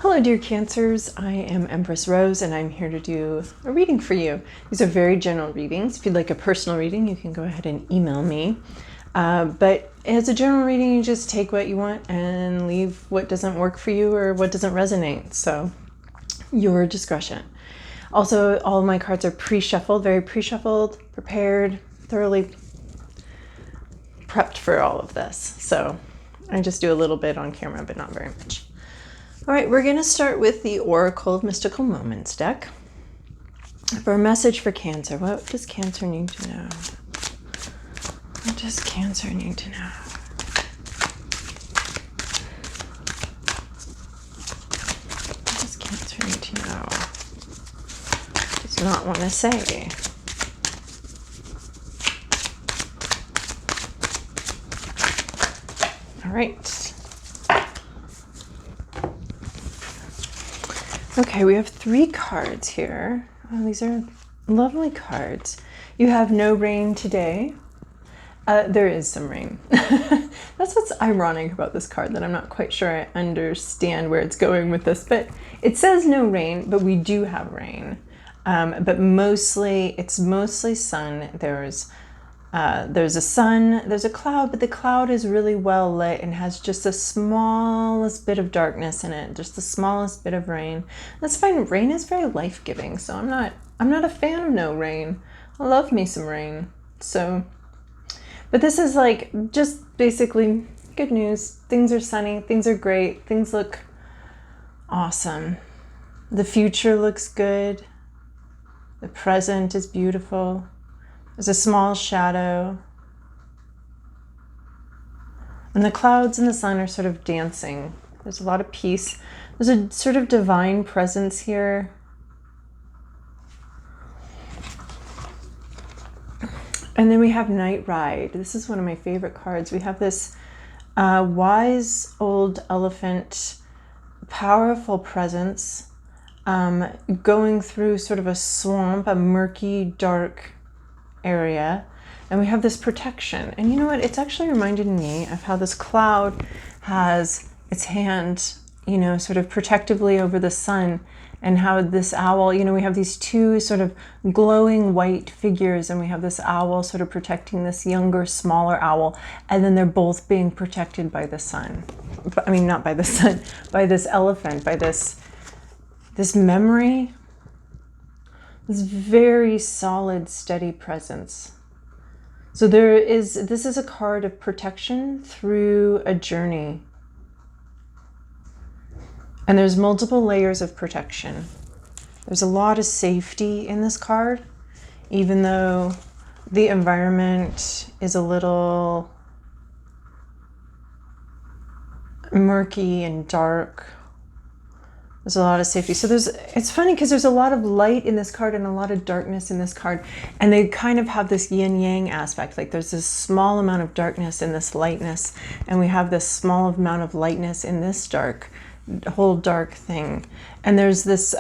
Hello dear Cancers, I am Empress Rose and I'm here to do a reading for you. These are very general readings. If you'd like a personal reading, you can go ahead and email me. But as a general reading, you just take what you want and leave what doesn't work for you or what doesn't resonate. So your discretion. Also, all of my cards are pre-shuffled, very pre-shuffled, prepared, thoroughly prepped for all of this. So I just do a little bit on camera, but not very much. All right, we're going to start with the Oracle of Mystical Moments deck. For a message for Cancer, what does Cancer need to know? What does Cancer need to know? What does Cancer need to know? Does not want to say. All right. Okay, we have 3 cards here. Oh, these are lovely cards. You have no rain today. There is some rain. That's what's ironic about this card, that I'm not quite sure I understand where it's going with this, but it says no rain, but we do have rain. But it's mostly sun. There's a sun, there's a cloud, but the cloud is really well lit and has just the smallest bit of darkness in it, just the smallest bit of rain. That's fine. Rain is very life-giving, so I'm not a fan of no rain. I love me some rain. So, but this is like just basically good news. Things are sunny, things are great, things look awesome. The future looks good. The present is beautiful. There's a small shadow. And the clouds and the sun are sort of dancing. There's a lot of peace. There's a sort of divine presence here. And then we have Night Ride. This is one of my favorite cards. We have this wise old elephant, powerful presence, going through sort of a swamp, a murky, dark area, and we have this protection. And you know what, it's actually reminded me of how this cloud has its hand, you know, sort of protectively over the sun, and how this owl, you know, we have these 2 sort of glowing white figures, and we have this owl sort of protecting this younger, smaller owl, and then they're both being protected by the sun. I mean, not by the sun, by this elephant, by this memory, this very solid, steady presence. So this is a card of protection through a journey. And there's multiple layers of protection. There's a lot of safety in this card, even though the environment is a little murky and dark. There's a lot of safety. So it's funny because there's a lot of light in this card and a lot of darkness in this card. And they kind of have this yin-yang aspect. Like there's this small amount of darkness in this lightness. And we have this small amount of lightness in this whole dark thing. And there's this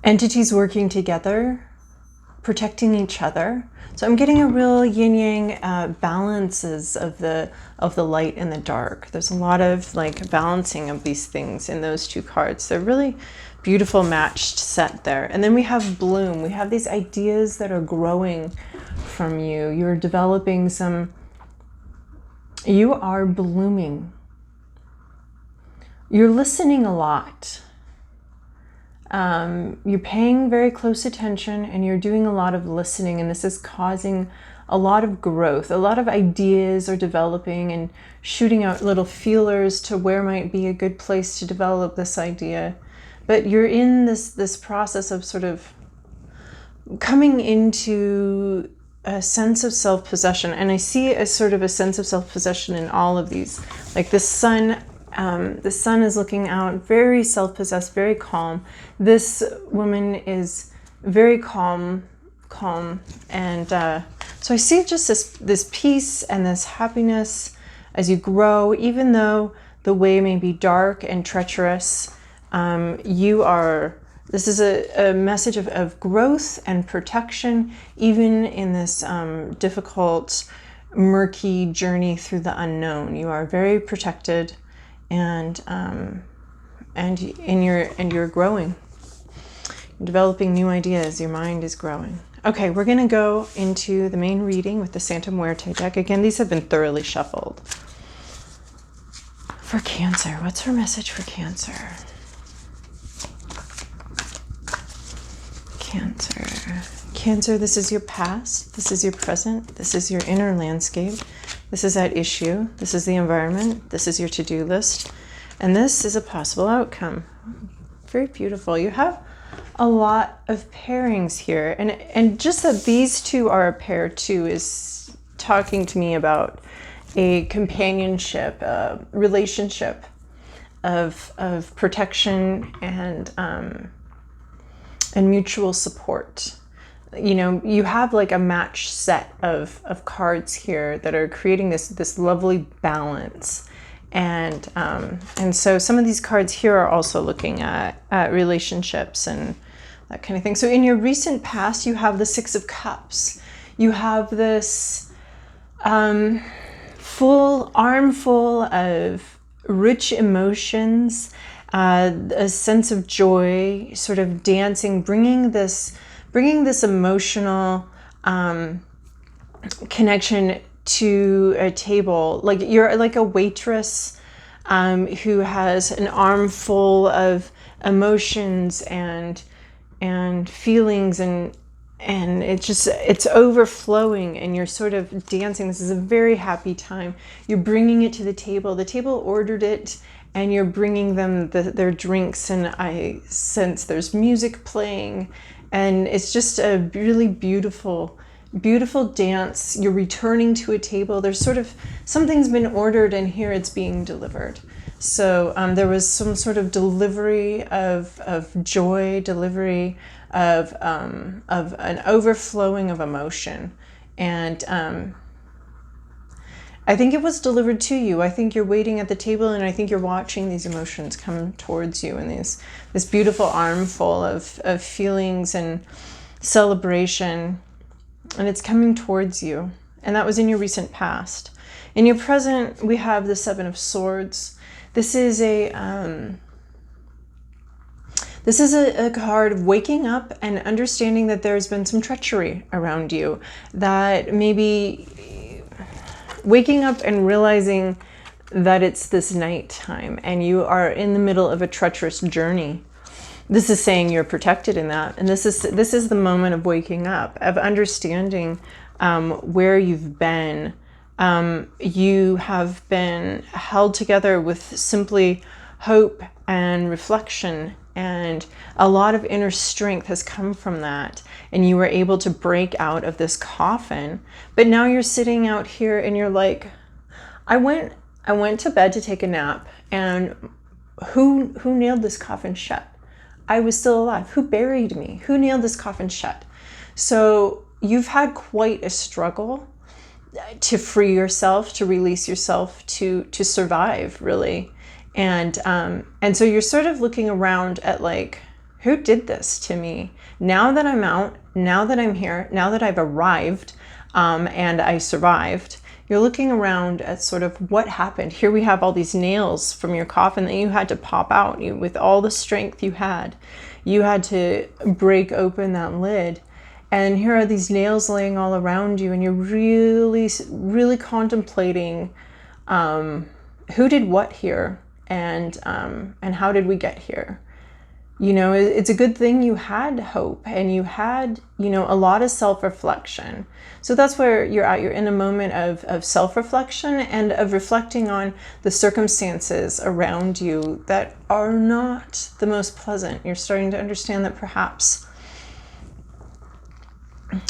entities working together, protecting each other. So I'm getting a real yin-yang balances of the light and the dark. There's a lot of like balancing of these things in those 2 cards. They're really beautiful matched set there. And then we have bloom. We have these ideas that are growing from you. You're developing you are blooming. You're listening a lot. You're paying very close attention and you're doing a lot of listening, and this is causing a lot of growth. A lot of ideas are developing and shooting out little feelers to where might be a good place to develop this idea. But you're in this process of sort of coming into a sense of self-possession, and I see a sort of a sense of self-possession in all of these. Like the sun is looking out, very self-possessed, very calm. This woman is very calm, and so I see just this peace and this happiness as you grow, even though the way may be dark and treacherous. This is a message of growth and protection, even in this difficult, murky journey through the unknown. You are very protected and you're growing. You're developing new ideas. Your mind is growing. Okay, we're going to go into the main reading with the Santa Muerte deck. Again, these have been thoroughly shuffled. For Cancer, what's her message for Cancer? Cancer, this is your past. This is your present. This is your inner landscape. This is at issue. This is the environment. This is your to-do list. And this is a possible outcome. Very beautiful. You have a lot of pairings here, and just that these two are a pair too is talking to me about a companionship, a relationship of protection and mutual support. You know, you have like a match set of cards here that are creating this lovely balance. And so some of these cards here are also looking at relationships and that kind of thing. So in your recent past, you have the Six of Cups. You have this full armful of rich emotions, a sense of joy, sort of dancing, bringing this emotional connection to a table. Like you're like a waitress who has an armful of emotions and feelings, and it's overflowing, and you're sort of dancing. This is a very happy time. You're bringing it to the table. The table ordered it, and you're bringing them their drinks, and I sense there's music playing, and it's just a really beautiful dance. You're returning to a table. There's sort of something's been ordered, and here it's being delivered. So there was some sort of delivery of joy, delivery of an overflowing of emotion, and I think it was delivered to you. I think you're waiting at the table, and I think you're watching these emotions come towards you, and this beautiful armful of feelings and celebration, and it's coming towards you. And that was in your recent past. In your present, we have the Seven of Swords. This is a card of waking up and understanding that there's been some treachery around you, that maybe waking up and realizing that it's this nighttime and you are in the middle of a treacherous journey. This is saying you're protected in that. And this is the moment of waking up, of understanding where you've been. You have been held together with simply hope and reflection, and a lot of inner strength has come from that, and you were able to break out of this coffin. But now you're sitting out here and you're like, I went to bed to take a nap, and who nailed this coffin shut? I was still alive. Who buried me? Who nailed this coffin shut? So you've had quite a struggle to free yourself, to release yourself, to survive, really. And so you're sort of looking around at like, who did this to me? Now that I'm out, now that I'm here, now that I've arrived, and I survived, you're looking around at sort of what happened. Here we have all these nails from your coffin that you had to pop out. With all the strength you had to break open that lid. And here are these nails laying all around you, and you're really, really contemplating who did what here, and how did we get here? You know, it's a good thing you had hope, and you had, you know, a lot of self-reflection. So that's where you're at. You're in a moment of self-reflection and of reflecting on the circumstances around you that are not the most pleasant. You're starting to understand that perhaps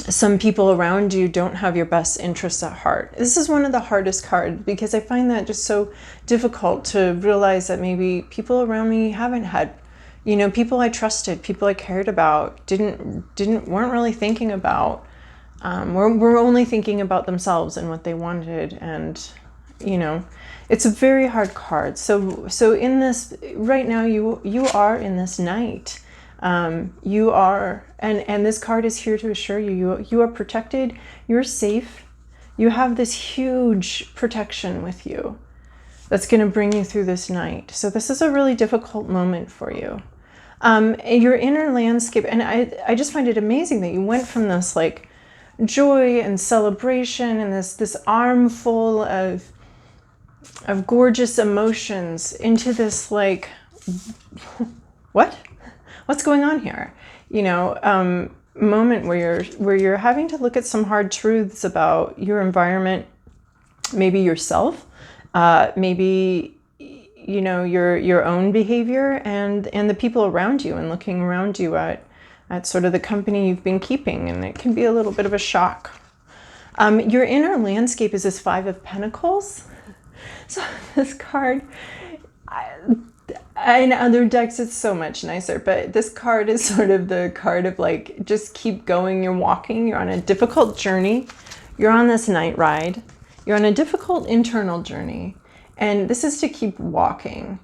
some people around you don't have your best interests at heart. This is one of the hardest cards, because I find that just so difficult to realize that maybe people around me haven't had, you know, people I trusted, people I cared about, weren't really thinking about, were only thinking about themselves and what they wanted. And, you know, it's a very hard card. So in this, right now, you are in this night. You are, and this card is here to assure you are protected, you're safe, you have this huge protection with you. that's going to bring you through this night. So this is a really difficult moment for you. Your inner landscape, and I just find it amazing that you went from this like joy and celebration and this armful of gorgeous emotions into this like, what's going on here? You know, moment where you're having to look at some hard truths about your environment, maybe yourself, maybe, you know, your own behavior and the people around you, and looking around you at sort of the company you've been keeping, and it can be a little bit of a shock. Your inner landscape is this Five of Pentacles. So this card, in other decks it's so much nicer, but this card is sort of the card of like, just keep going. You're walking, you're on a difficult journey, you're on this night ride, you're on a difficult internal journey, and this is to keep walking.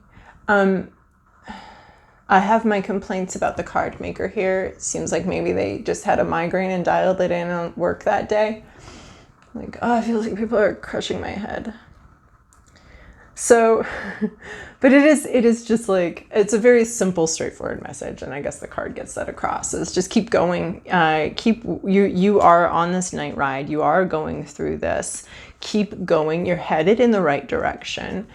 I have my complaints about the card maker here. It seems like maybe they just had a migraine and dialed it in on work that day. Like, oh, I feel like people are crushing my head. So, but it is just like, it's a very simple, straightforward message. And I guess the card gets that across. Is just keep going. You are on this night ride. You are going through this. Keep going. You're headed in the right direction.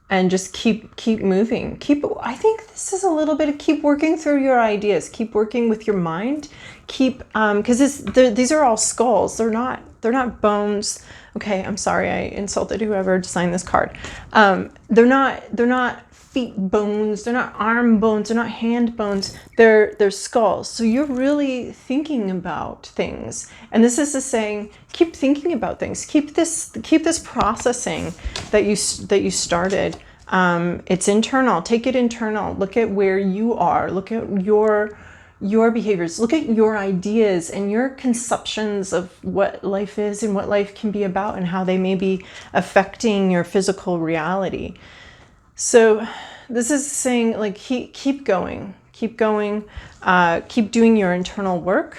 And just keep moving. I think this is a little bit of keep working through your ideas. Keep working with your mind. Because these are all skulls. They're not bones. Okay, I'm sorry, I insulted whoever designed this card. They're not feet bones. They're not arm bones. They're not hand bones. They're skulls. So you're really thinking about things. And this is saying, keep thinking about things. Keep this processing that you started. It's internal. Take it internal. Look at where you are. Look at your behaviors. Look at your ideas and your conceptions of what life is and what life can be about, and how they may be affecting your physical reality. So this is saying, like, keep going, keep doing your internal work.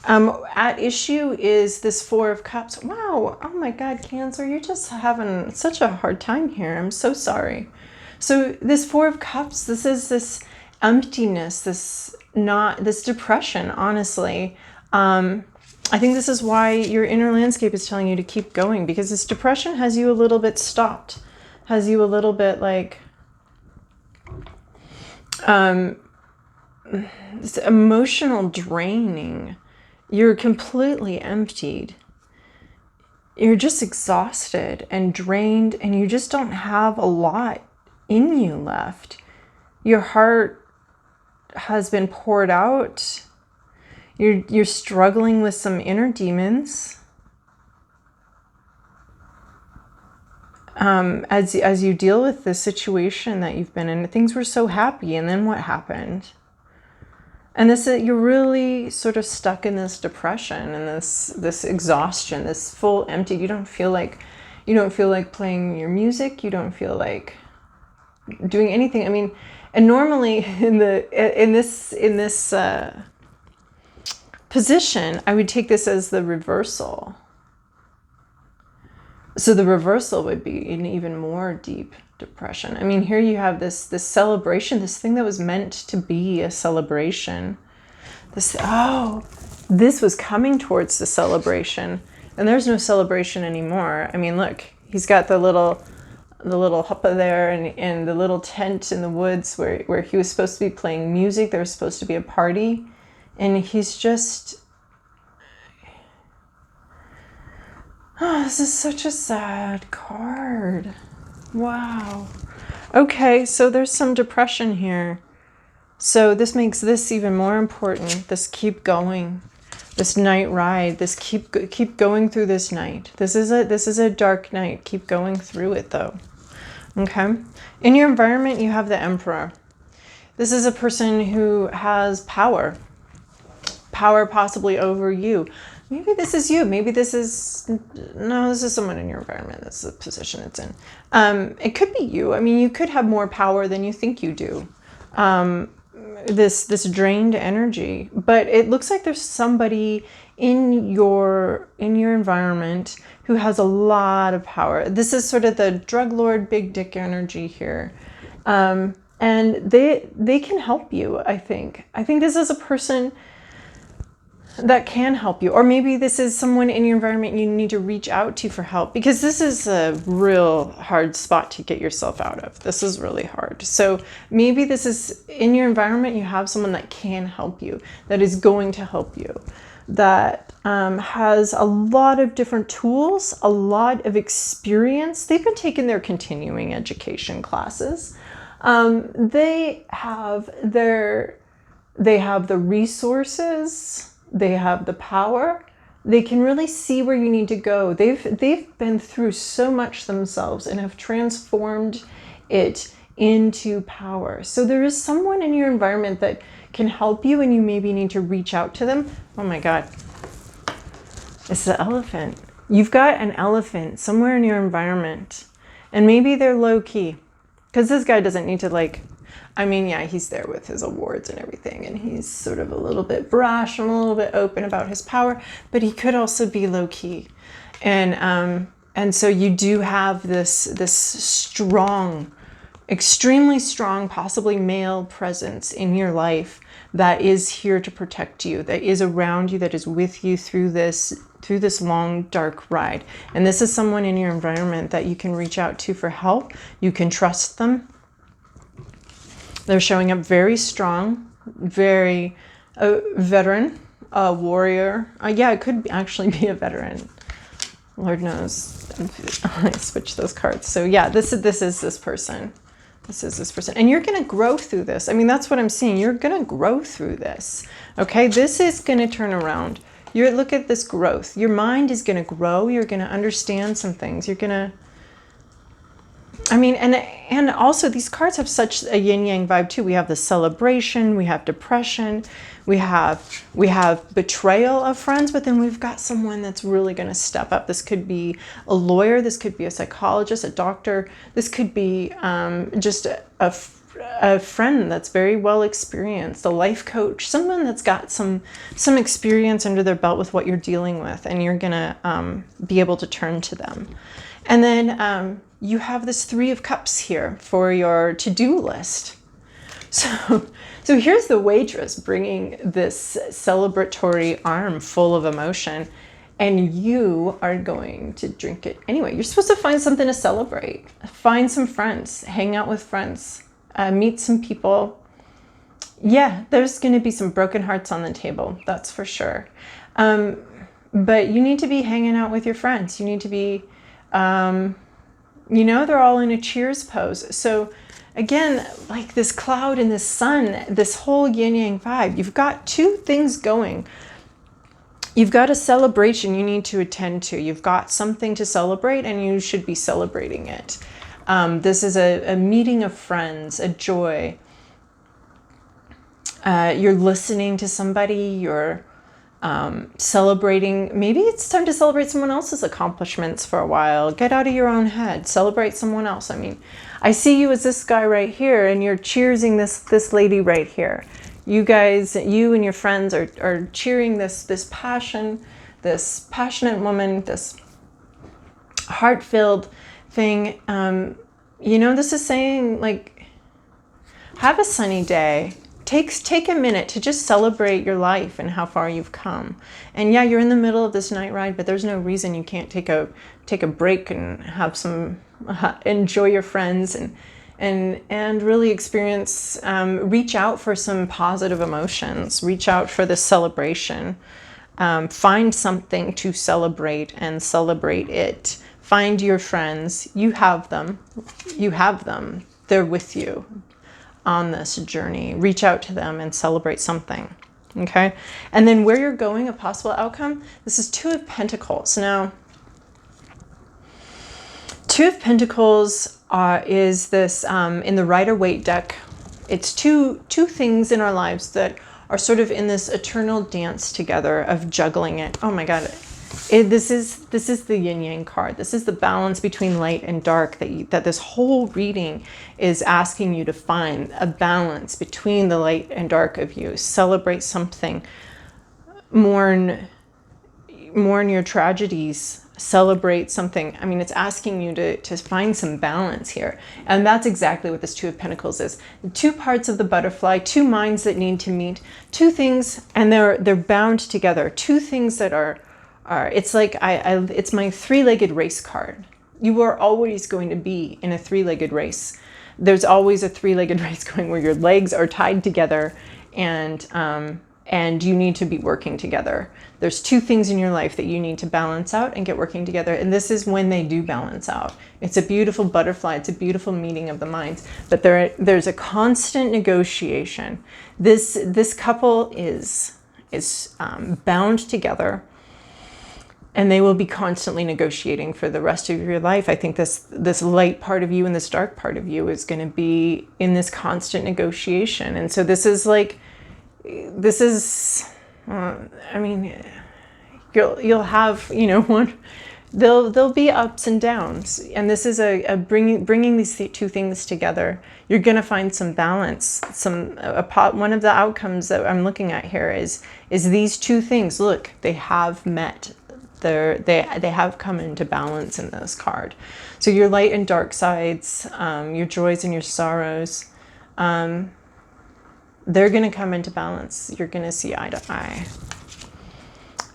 At issue is this Four of Cups. Wow. Oh my God, Cancer, you're just having such a hard time here. I'm so sorry. So this Four of Cups, this is this emptiness, this depression, honestly. I think this is why your inner landscape is telling you to keep going, because this depression has you a little bit stopped, has you a little bit like, it's emotional draining. You're completely emptied. You're just exhausted and drained, and you just don't have a lot in you left. Your heart has been poured out. You're struggling with some inner demons. As you deal with the situation that you've been in, things were so happy, and then what happened? And you're really sort of stuck in this depression and this exhaustion, this full empty. You don't feel like playing your music. You don't feel like doing anything. I mean, and normally in this position, I would take this as the reversal. So the reversal would be an even more deep depression. I mean, here you have this celebration, this thing that was meant to be a celebration. This was coming towards the celebration, and there's no celebration anymore. I mean, look, he's got the little huppa there, and the little tent in the woods where he was supposed to be playing music. There was supposed to be a party, and he's just, this is such a sad card. Wow. Okay, so there's some depression here. So this makes this even more important. This keep going, this night ride, this keep going through this night. This is a dark night. Keep going through it though. Okay. In your environment, you have the Emperor. This is a person who has power possibly over you. Maybe this is you. Maybe this is someone in your environment. This is the position it's in. It could be you. I mean, you could have more power than you think you do. this drained energy, but it looks like there's somebody in your environment who has a lot of power. This is sort of the drug lord, big dick energy here. And they can help you, I think. I think this is a person that can help you. Or maybe this is someone in your environment you need to reach out to for help, because this is a real hard spot to get yourself out of. This is really hard. So maybe this is in your environment, you have someone that can help you, that is going to help you, that has a lot of different tools, a lot of experience. They've been taking their continuing education classes. They have the resources, they have the power, they can really see where you need to go. They've been through so much themselves and have transformed it into power. So there is someone in your environment that can help you, and you maybe need to reach out to them. Oh my God, it's the elephant. You've got an elephant somewhere in your environment, and maybe they're low key, because this guy doesn't need to, like, I mean, yeah, he's there with his awards and everything, and he's sort of a little bit brash and a little bit open about his power, but he could also be low key. And so you do have this strong, extremely strong, possibly male presence in your life that is here to protect you, that is around you, that is with you through this long, dark ride. And this is someone in your environment that you can reach out to for help. You can trust them. They're showing up very strong, very veteran, a warrior. Yeah, it could actually be a veteran. Lord knows. I switched those cards. So yeah, this is this person. This is this person. And you're going to grow through this. I mean, that's what I'm seeing. You're going to grow through this. Okay, this is going to turn around. Look at this growth. Your mind is going to grow. You're going to understand some things. You're going to, I mean, and also these cards have such a yin-yang vibe too. We have the celebration, we have depression, we have betrayal of friends, but then we've got someone that's really going to step up. This could be a lawyer, this could be a psychologist, a doctor, this could be just a friend that's very well experienced, a life coach, someone that's got some experience under their belt with what you're dealing with, and you're going to be able to turn to them. And then you have this 3 of Cups here for your to-do list. So here's the waitress bringing this celebratory arm full of emotion, and you are going to drink it anyway. You're supposed to find something to celebrate. Find some friends, hang out with friends, meet some people. Yeah, there's going to be some broken hearts on the table, that's for sure. But you need to be hanging out with your friends. You need to be... they're all in a cheers pose. So again, like this cloud and this sun, this whole yin yang vibe, you've got 2 things going. You've got a celebration you need to attend to. You've got something to celebrate, and you should be celebrating it. This is a meeting of friends, a joy. You're listening to somebody, you're celebrating. Maybe it's time to celebrate someone else's accomplishments for a while. Get out of your own head. Celebrate someone else. I mean, I see you as this guy right here, and you're cheersing this lady right here. You guys, you and your friends are cheering this passionate woman, this heart-filled thing. This is saying, like, have a sunny day. Take a minute to just celebrate your life and how far you've come. And yeah, you're in the middle of this night ride, but there's no reason you can't take a break and have some enjoy your friends and really experience, reach out for some positive emotions, reach out for this celebration. Find something to celebrate and celebrate it. Find your friends. You have them. They're with you on this journey. Reach out to them and celebrate something. Okay. And then where you're going, a possible outcome, this is 2 of Pentacles. Now, 2 of Pentacles is this in the Rider-Waite deck. It's two things in our lives that are sort of in this eternal dance together of juggling it. Oh my God. This is the yin yang card. This is the balance between light and dark that this whole reading is asking you to find a balance between the light and dark of you. Celebrate something, mourn your tragedies, celebrate something. I mean, it's asking you to find some balance here. And that's exactly what this Two of Pentacles is. Two parts of the butterfly, two minds that need to meet, two things, and they're bound together. Two things that are it's like it's my three-legged race card. You are always going to be in a three-legged race. There's always a three-legged race going where your legs are tied together and you need to be working together. There's two things in your life that you need to balance out and get working together. And this is when they do balance out. It's a beautiful butterfly. It's a beautiful meeting of the minds. But there's a constant negotiation. This couple is bound together. And they will be constantly negotiating for the rest of your life. I think this light part of you and this dark part of you is going to be in this constant negotiation. And so this is like, I mean, you'll have, there'll be ups and downs. And this is a bringing these two things together. You're going to find some balance. One of the outcomes that I'm looking at here is these two things. Look, they have met. They have come into balance in this card. So your light and dark sides, your joys and your sorrows, they're going to come into balance. You're going to see eye to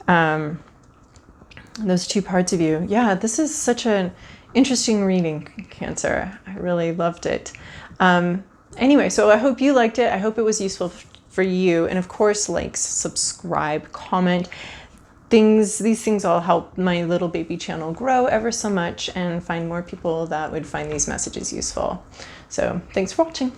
eye. Those two parts of you. Yeah, this is such an interesting reading, Cancer. I really loved it. Anyway, so I hope you liked it. I hope it was useful for you. And of course, like, subscribe, comment. These things all help my little baby channel grow ever so much and find more people that would find these messages useful. So thanks for watching.